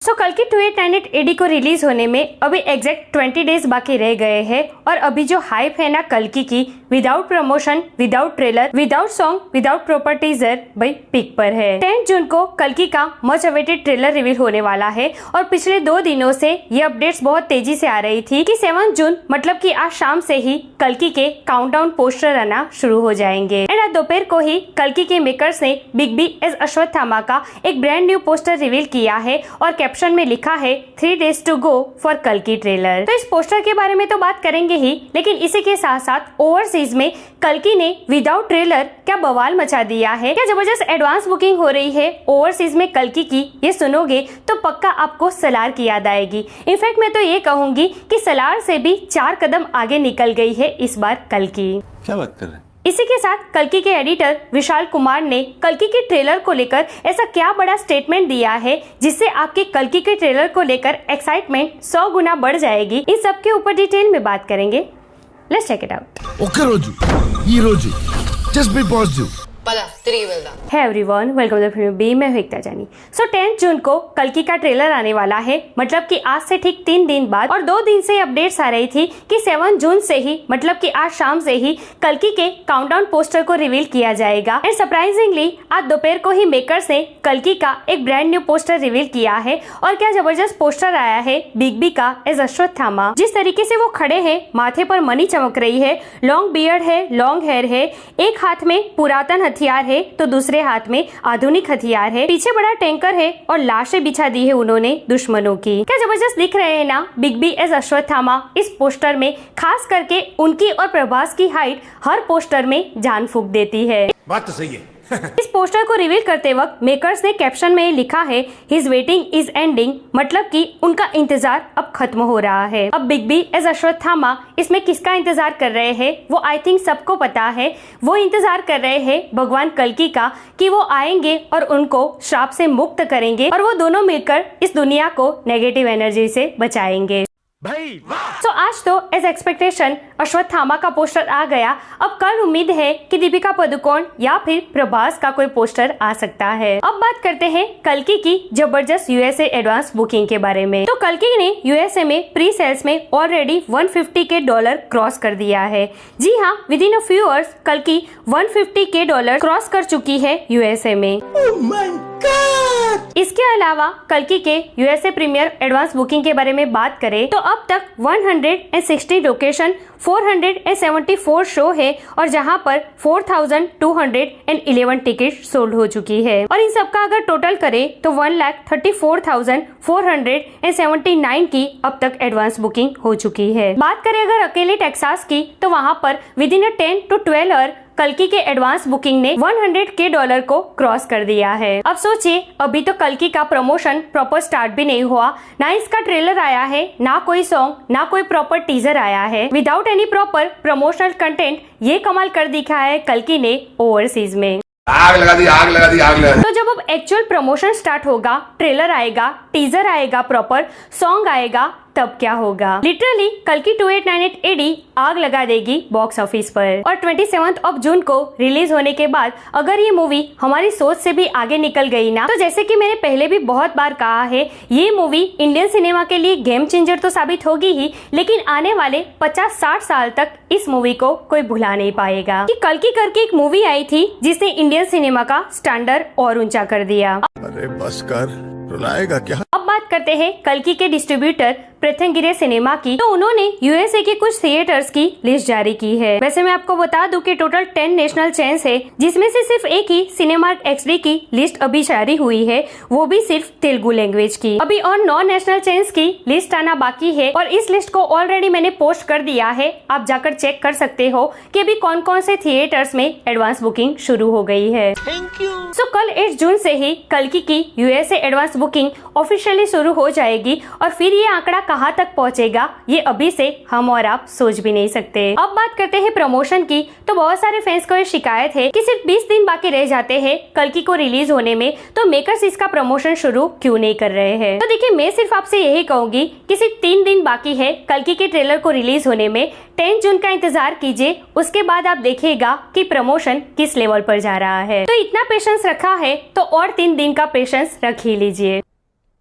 कल की 2898 एडी को रिलीज होने में अभी एग्जैक्ट 20 डेज बाकी रह गए हैं और अभी जो हाइप है ना कल्कि की without promotion, without trailer, without song, without proper teaser भाई पीक पर है। 10 जून को कल्कि का मच अवेटेड ट्रेलर रिवील होने वाला है और पिछले 2 दिनों से ये अपडेट्स बहुत तेजी से आ रही थी कि 7 जून मतलब कि आज शाम से ही कल्कि के काउंटडाउन पोस्टर आना शुरू हो जाएंगे। एंड आज दोपहर को ही कल्कि के मेकर्स ने बिग बी एज अश्वत्थामा का एक ब्रांड न्यू पोस्टर रिवील किया है और कैप्शन में लिखा है 3 days to go फॉर कल्कि ट्रेलर। तो इस पोस्टर के बारे में तो बात करेंगे ही, लेकिन इसी के साथ साथ ओवरसीज में कल्कि ने विदाउट ट्रेलर क्या बवाल मचा दिया है, क्या जबरदस्त एडवांस बुकिंग हो रही है ओवरसीज में कल्कि की, ये सुनोगे तो पक्का आपको सलार की याद आएगी। इनफैक्ट मैं तो ये कहूंगी कि सलार से भी 4 कदम आगे निकल गई है इस बार कल्कि। क्या बात कर रहे हैं? इसी के साथ कल्कि के एडिटर विशाल कुमार ने कल्कि के ट्रेलर को लेकर ऐसा क्या बड़ा स्टेटमेंट दिया है जिससे आपके कल्कि के ट्रेलर को लेकर एक्साइटमेंट 100 गुना बढ़ जाएगी। इन सब के ऊपर डिटेल में बात करेंगे। Let's check it out. Okay रोजू, ఈ రోజు just be positive. Hey everyone, welcome to film B. मैं हूं एकता जानी। 10 जून को कल्कि का ट्रेलर आने वाला है, मतलब कि आज से ठीक 3 दिन बाद, और 2 दिन से अपडेट्स आ रही थी कि 7 जून से ही मतलब कि आज शाम से ही कल्कि के काउंटडाउन पोस्टर को रिवील किया जाएगा। एंड सरप्राइजिंगली आज दोपहर को ही मेकर्स ने कल्कि का एक ब्रांड न्यू पोस्टर रिवील किया है और क्या जबरदस्त पोस्टर आया है बिग बी का एज अश्वत्थामा। जिस तरीके से वो खड़े हैं, माथे पर मनी चमक रही है, लॉन्ग बियर्ड है, लॉन्ग हेयर है, एक हाथ में पुरातन हथियार है तो दूसरे हाथ में आधुनिक हथियार है, पीछे बड़ा टैंकर है और लाशें बिछा दी है उन्होंने दुश्मनों की। क्या जबरदस्त दिख रहे हैं ना बिग बी एज अश्वत्थामा इस पोस्टर में। खास करके उनकी और प्रभास की हाइट हर पोस्टर में जान फूंक देती है। बात तो सही है। इस पोस्टर को रिवील करते वक्त मेकर्स ने कैप्शन में लिखा है हिज वेटिंग इज एंडिंग, मतलब कि उनका इंतजार अब खत्म हो रहा है। अब बिग बी एज अश्वत्थामा इसमें किसका इंतजार कर रहे हैं वो आई थिंक सबको पता है। वो इंतजार कर रहे हैं भगवान कल्कि का कि वो आएंगे और उनको श्राप से मुक्त करेंगे और वो दोनों मिलकर इस दुनिया को नेगेटिव एनर्जी से बचाएंगे। तो आज तो एज एक्सपेक्टेशन अश्वत्थामा का पोस्टर आ गया। अब कल उम्मीद है कि दीपिका पादुकोण या फिर प्रभास का कोई पोस्टर आ सकता है। अब बात करते हैं कल्कि की जबरदस्त यूएसए एडवांस बुकिंग के बारे में। तो कल्कि ने यूएसए में प्री सेल्स में ऑलरेडी $150K क्रॉस कर दिया है। जी हाँ, with in a few hours कल्कि $150K क्रॉस कर चुकी है यूएसए में। इसके अलावा कल्कि के यूएसए प्रीमियर एडवांस बुकिंग के बारे में बात करें तो अब तक 160 लोकेशन, 474 शो है और जहां पर 4211 टिकट सोल्ड हो चुकी है। और इन सबका अगर टोटल करें तो 1,34,479 की अब तक एडवांस बुकिंग हो चुकी है। बात करें अगर अकेले टेक्सास की तो वहां पर विद इन 10 to 12 आवर कल्कि के एडवांस बुकिंग ने $100K को क्रॉस कर दिया है। अब सोचिए, अभी तो कल्कि का प्रमोशन प्रॉपर स्टार्ट भी नहीं हुआ, ना इसका ट्रेलर आया है, ना कोई सॉन्ग, ना कोई प्रॉपर टीजर आया है। Without any proper promotional content ये कमाल कर दिखाया है कल्कि ने ओवरसीज में। आग लगा दी। तो जब अब एक्चुअल प्रमोशन स्टार्ट होगा, ट्रेलर आएगा, टीजर आएगा, प्रॉपर सॉन्ग आएगा, तब क्या होगा। लिटरली कल्कि 2898 एडी आग लगा देगी बॉक्स ऑफिस पर। और 27 जून को रिलीज होने के बाद अगर ये मूवी हमारी सोच से भी आगे निकल गई ना, तो जैसे कि मैंने पहले भी बहुत बार कहा है, ये मूवी इंडियन सिनेमा के लिए गेम चेंजर तो साबित होगी ही, लेकिन आने वाले 50-60 साल तक इस मूवी को कोई भुला नहीं पाएगा। कि कल्कि करके एक मूवी आई थी जिसने इंडियन सिनेमा का स्टैंडर्ड और ऊंचा कर दिया। अरे बस कर, रुलाएगा क्या। अब बात करते हैं कल्कि के डिस्ट्रीब्यूटर पृथ्वीगिरे सिनेमा की। तो उन्होंने यूएसए के कुछ थिएटर्स की लिस्ट जारी की है। वैसे मैं आपको बता दूं कि टोटल 10 नेशनल चेन्स है, जिसमें से सिर्फ एक ही सिनेमार्क XD की लिस्ट अभी जारी हुई है, वो भी सिर्फ तेलुगु लैंग्वेज की। अभी और 9 नेशनल चेन्स की लिस्ट आना बाकी है और इस लिस्ट को ऑलरेडी मैंने पोस्ट कर दिया है। आप जाकर चेक कर सकते हो कि अभी कौन कौन से थिएटर्स में एडवांस बुकिंग शुरू हो गई है। Thank you. कल 8 जून से ही कल्कि की यूएसए एडवांस बुकिंग ऑफिशियली शुरू हो जाएगी और फिर ये आंकड़ा कहां तक पहुंचेगा ये अभी से हम और आप सोच भी नहीं सकते। अब बात करते हैं प्रमोशन की। तो बहुत सारे फैंस को ये शिकायत है कि सिर्फ 20 दिन बाकी रह जाते हैं कल्कि को रिलीज होने में, तो मेकर्स इसका प्रमोशन शुरू क्यों नहीं कर रहे हैं। तो देखिए, मैं सिर्फ आपसे यही कहूंगी कि सिर्फ 3 दिन बाकी है कल्कि के ट्रेलर को रिलीज होने में। 10 जून का इंतजार कीजिए, उसके बाद आप देखिएगा कि प्रमोशन किस लेवल पर जा रहा है। तो इतना पेशेंस रखा है तो और 3 दिन का पेशेंस रख ही लीजिए।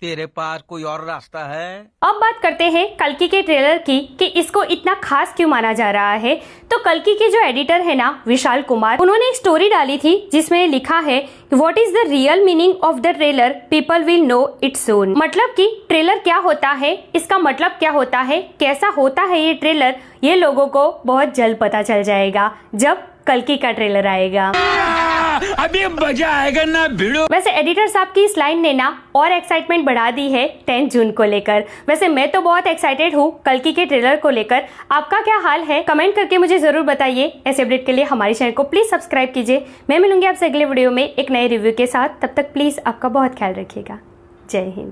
तेरे पास कोई और रास्ता है? अब बात करते हैं कल्कि के ट्रेलर की कि इसको इतना खास क्यों माना जा रहा है। तो कल्कि के जो एडिटर है ना विशाल कुमार, उन्होंने एक स्टोरी डाली थी जिसमें लिखा है what is the real meaning of the trailer, people will know it soon. मतलब कि ट्रेलर क्या होता है, इसका मतलब क्या होता है, कैसा होता है ये ट्रेलर, ये लोगों को बहुत जल्द पता चल जाएगा जब कल्कि का ट्रेलर आएगा। अभी मजा आएगा ना भिड़ो। वैसे एडिटर साहब की इस लाइन ने ना और एक्साइटमेंट बढ़ा दी है 10 जून को लेकर। वैसे मैं तो बहुत एक्साइटेड हूँ कल्कि के ट्रेलर को लेकर। आपका क्या हाल है, कमेंट करके मुझे जरूर बताइए। ऐसे अपडेट के लिए हमारे चैनल को प्लीज सब्सक्राइब कीजिए। मैं मिलूंगी आपसे अगले वीडियो में एक नए रिव्यू के साथ। तब तक प्लीज आपका बहुत ख्याल रखिएगा। जय हिंद।